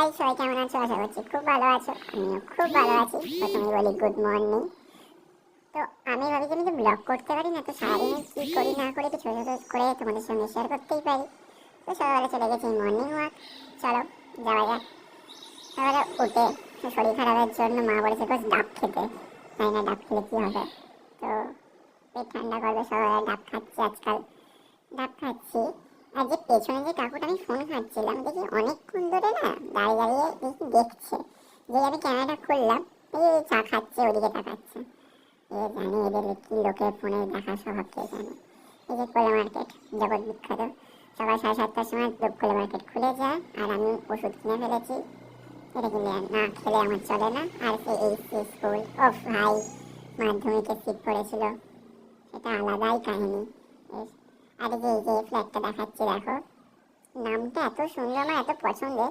High, সবাই কেমন আছো? আশা করছি খুব ভালো আছো। আমিও খুব ভালো আছি। প্রথমে বলি গুড মর্নিং। তো আমি ভাবছি আমি তো ব্লগ করতে পারি না, তো সারাদিনে কি করি না করি তো ছোট ছোট করে তোমাদের সঙ্গে শেয়ার করতেই পারি। তো সকালে চলে গেছি মর্নিং ওয়াক। চলো যাওয়া যাক। সকালে উঠে শরীর খারাপের জন্য মা বলেছে রোজ ডাব খেতে। তাই না, ডাব খেলে কি হবে? তো পেট ঠান্ডা করবে, সকালে ডাব খাচ্ছি আজকাল। ডাব খাচ্ছি। আর যে পেছনে যে কাকুটা, আমি ফোন ঘাঁটছিলাম, দেখি অনেকক্ষণ ধরে না দাঁড়িয়ে দাঁড়িয়ে দেখি দেখছে। যে আমি ক্যামেরাটা খুললাম, এই চা খাচ্ছে, ওদিকে তাকাচ্ছে। এ জানে এদের কি লোকের ফোনে দেখা স্বভাব, কে জানে। এই যে কোলা মার্কেট, জগৎ বিখ্যাত। সকাল 7:30টার সময় কোলা মার্কেট খুলে যায়, আর আমি ওষুধ কিনে ফেলেছি। এটা কিনে না খেলে আমার চলে না। আর সে এইচএসসি স্কুল, অফ ভাই, মাধ্যমিকের সিট পড়েছিল, সেটা আলাদাই কাহিনী। আর এই যে ফ্ল্যাটটা দেখাচ্ছি দেখো, নামটা এত সুন্দর, আমার এত পছন্দের।